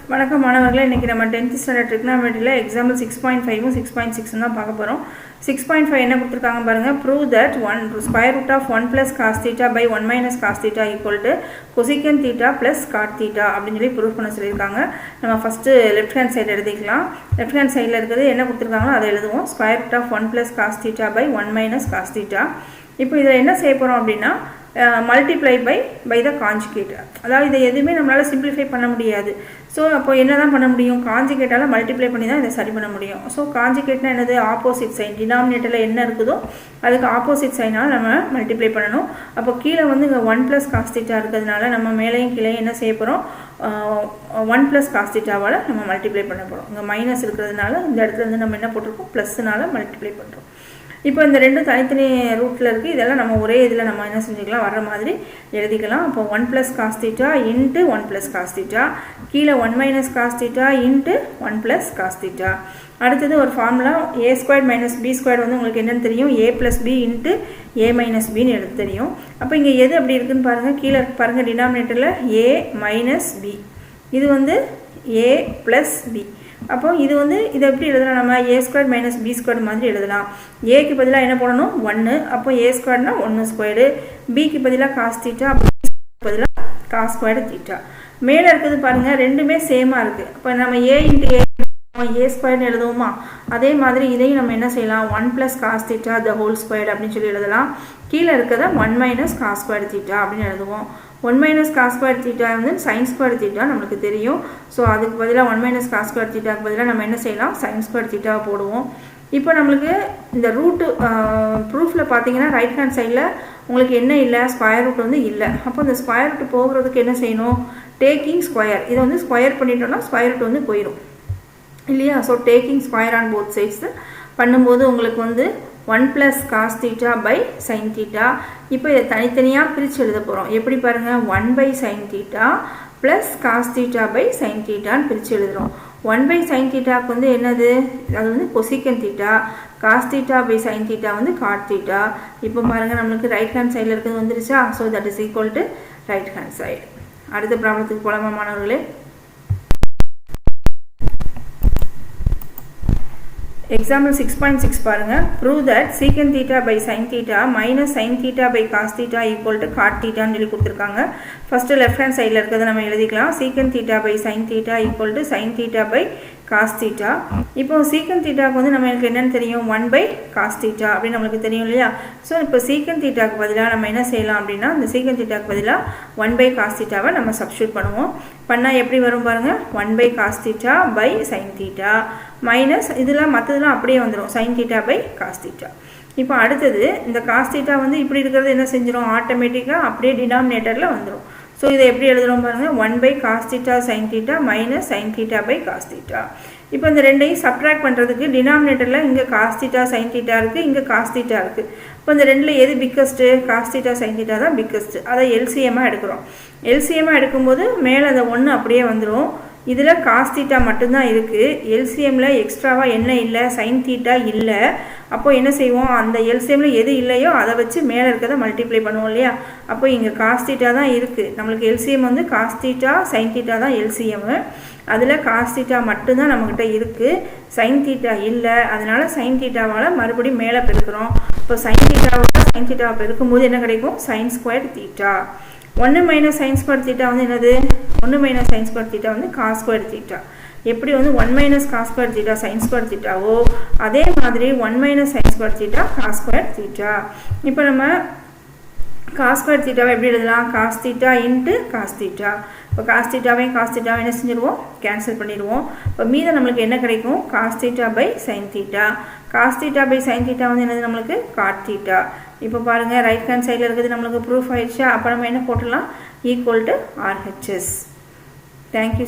வணக்கம் மாணவர்களே, இன்னைக்கு நம்ம 10th ஸ்டாண்டர்ட் ட்ரிகனாமெட்ரியில் எக்ஸாம்பிள் 6.5 6.6 தான் பார்க்க போகிறோம். 6.5 என்ன கொடுத்துருக்காங்க பாருங்க. Prove that square root of 1 + cos θ by 1 - cos θ equal to cosecant θ + cot θ அப்படின்னு சொல்லி ப்ரூவ் பண்ண சொல்லியிருக்காங்க. நம்ம ஃபஸ்ட்டு லெஃப்ட் ஹேண்ட் சைடு எழுதிக்கலாம். லெஃப்ட் ஹேண்ட் சைடில் இருக்கிறது என்ன கொடுத்துருக்காங்களோ அதை எழுதுவோம். Square root of 1 + cos θ by 1 - cos θ. இப்போ இதில் என்ன செய்ய போகிறோம் அப்படின்னா மல்டிப்ளை பை த கான்ஜுகேட். அதாவது இதை எதுவுமே நம்மளால் சிம்பிளிஃபை பண்ண முடியாது. ஸோ அப்போ என்ன தான் பண்ண முடியும்? கான்ஜுகேட்டால் மல்டிப்ளை பண்ணி தான் இதை சரி பண்ண முடியும். ஸோ கான்ஜுகேட்னா என்னது? Opposite sign. டினாமினேட்டரில் என்ன இருக்குதோ அதுக்கு ஆப்போசிட் சைனால் நம்ம மல்டிப்ளை பண்ணணும். அப்போ கீழே வந்து இங்கே 1 + cos θ இருக்கிறதுனால நம்ம மேலேயும் கீழே என்ன செய்ய போகிறோம்? 1 + cos θவால் நம்ம மல்டிப்ளை பண்ண போகிறோம். இங்கே மைனஸ் இருக்கிறதுனால இந்த இடத்துல வந்து நம்ம என்ன போட்டிருக்கோம்? ப்ளஸ்னால மல்டிப்ளை பண்ணுறோம். இப்போ இந்த ரெண்டும் தனித்தனி ரூட்டில் இருக்குது. இதெல்லாம் நம்ம ஒரே இதில் நம்ம என்ன செஞ்சுக்கலாம்? வர்ற மாதிரி எழுதிக்கலாம். அப்போ 1 + cos θ இன்ட்டு 1 + cos θ, கீழே 1 - cos θ இன்ட்டு 1 + cos θ. அடுத்தது ஒரு ஃபார்முலா a² - b² வந்து உங்களுக்கு என்னென்னு தெரியும்? a + b இன்ட்டு a - bன்னு எடுத்து தெரியும். அப்போ இங்கே எது அப்படி இருக்குதுன்னு பாருங்கள். கீழே பாருங்கள், டினாமினேட்டரில் a - b, இது வந்து a + b. அப்போ இது வந்து இதை எப்படி எழுதலாம்? நம்ம a² - b² மாதிரி எழுதலாம். ஏக்கு பதிலாக என்ன போடணும்? 1. அப்போ a²னா 1², பிக்கு பதிலாக cos θ, பதிலாக cos² θ. மேலே இருக்குது பாருங்கள், ரெண்டுமே சேமாக இருக்குது. இப்போ நம்ம a × a² எழுதுவோமா? அதே மாதிரி இதையும் நம்ம என்ன செய்யலாம்? 1 + cos θ the whole squared அப்படின்னு சொல்லி எழுதலாம். கீழே இருக்கிறத 1 - cos² θ அப்படின்னு எழுதுவோம். 1 - cos² θ வந்து sin² θ நம்மளுக்கு தெரியும். ஸோ அதுக்கு பதிலாக 1 - cos² θக்கு பதிலாக நம்ம என்ன செய்யலாம்? sin² θ போடுவோம். இப்போ நம்மளுக்கு இந்த ரூட்டு ப்ரூஃபில் பார்த்தீங்கன்னா ரைட் ஹேண்ட் சைடில் உங்களுக்கு என்ன இல்லை? ஸ்கொயர் ரூட் வந்து இல்லை. அப்போ இந்த ஸ்கொயர் ரூட் போகிறதுக்கு என்ன செய்யணும்? Taking square. இதை வந்து ஸ்கொயர் பண்ணிட்டோம்னா ஸ்கொயர் ரூட் வந்து போயிடும் இல்லையா? So taking square on both sides பண்ணும்போது உங்களுக்கு வந்து 1 + cos θ by sin θ. இப்போ இதை தனித்தனியாக பிரித்து எழுத போகிறோம். எப்படி பாருங்கள்? 1/sin θ + cos θ by sin θன்னு பிரித்து எழுதுகிறோம். 1/sin θக்கு வந்து என்னது? அது வந்து cosecant θ. cos θ by sin θ வந்து cot θ. இப்போ பாருங்கள், நம்மளுக்கு ரைட் ஹேண்ட் சைடில் இருக்கிறது வந்துருச்சா? So that is equal to right hand side. அடுத்த ப்ராப்ளத்துக்கு போகலாமா மாணவர்களே? Example 6.6 பாருங்க. Prove that secant θ by sin θ minus sin θ by cos θ equal to cot θ ன்னு சொல்லி கொடுத்துருக்காங்க. ஃபர்ஸ்ட் லெஃப்ட் ஹேண்ட் சைடில் இருக்கிறத நம்ம எழுதிக்கலாம். secant θ by sin θ equal to sin θ by cos θ. இப்போ secant θக்கு வந்து நம்மளுக்கு என்னன்னு தெரியும்? 1/cos θ அப்படின்னு நம்மளுக்கு தெரியும் இல்லையா? ஸோ இப்போ secant θக்கு பதிலாக நம்ம என்ன செய்யலாம் அப்படின்னா, இந்த secant θக்கு பதிலாக 1/cos θவை நம்ம சப்ஸ்டியூட் பண்ணுவோம். பண்ணால் எப்படி வரும் பாருங்கள்? 1/cos θ by sin θ மைனஸ் இதில் மற்றதெல்லாம் அப்படியே வந்துடும், sin θ by cos θ. இப்போ அடுத்தது இந்த cos θ வந்து இப்படி இருக்கிறது என்ன செஞ்சிடும்? ஆட்டோமேட்டிக்காக அப்படியே டினாமினேட்டரில் வந்துடும். ஸோ இதை எப்படி எழுதுகிறோம் பாருங்கள்? 1/cos θ sin θ minus sin θ by cos θ. இப்போ இந்த ரெண்டையும் சப்ட்ராக்ட் பண்ணுறதுக்கு டினாமினேட்டரில் இங்கே cos θ sin θ இருக்குது, இங்கே cos θ இருக்குது. இப்போ இந்த ரெண்டில் எது பிக்கஸ்ட்டு? cos θ sin θ தான் பிக்கஸ்ட்டு. அதை எல்சிஎம்மாக எடுக்கிறோம். எல்சிஎம்மாக எடுக்கும்போது மேலே அந்த 1 அப்படியே வந்துடும். இதில் cos θ மட்டும்தான் இருக்குது. எல்சிஎம்மில் எக்ஸ்ட்ராவாக என்ன இல்லை? sin θ இல்லை. அப்போ என்ன செய்வோம்? அந்த எல்சிஎம்மில் எது இல்லையோ அதை வச்சு மேலே இருக்கிறத மல்டிப்ளை பண்ணுவோம் இல்லையா? அப்போ இங்கே cos θ தான் இருக்குது. நம்மளுக்கு எல்சிஎம் வந்து cos θ sin θ தான் எல்சிஎம்மு. அதில் cos θ மட்டும்தான் நம்மக்கிட்ட இருக்குது, sin θ இல்லை. அதனால் sin θவால் மறுபடியும் மேலே பெருக்கிறோம். இப்போ sin θவை பெருக்கும்போது என்ன கிடைக்கும்? sin² θ. 1 - sin² θ வந்து என்னது? 1 - sin² θ வந்து cos² θ. எப்படி வந்து 1 - cos² θ sin² θவோ அதே மாதிரி 1 - sin² θ cos² θ. இப்போ நம்ம cos² θவை எப்படி எழுதலாம்? cos θ into cos θ. இப்போ cos θவையும் cos θவையும் என்ன செஞ்சிடுவோம்? கேன்சல் பண்ணிடுவோம். இப்போ மீதம் நம்மளுக்கு என்ன கிடைக்கும்? cos θ by sin θ. cos θ by sin θ வந்து என்னது? நம்மளுக்கு cot θ. இப்போ பாருங்கள், ரைட் ஹேண்ட் சைடில் இருக்கிறது நம்மளுக்கு ப்ரூஃப் ஆயிடுச்சா? அப்போ நம்ம என்ன போட்டுடலாம்? Equal to RHS. தேங்க்யூ.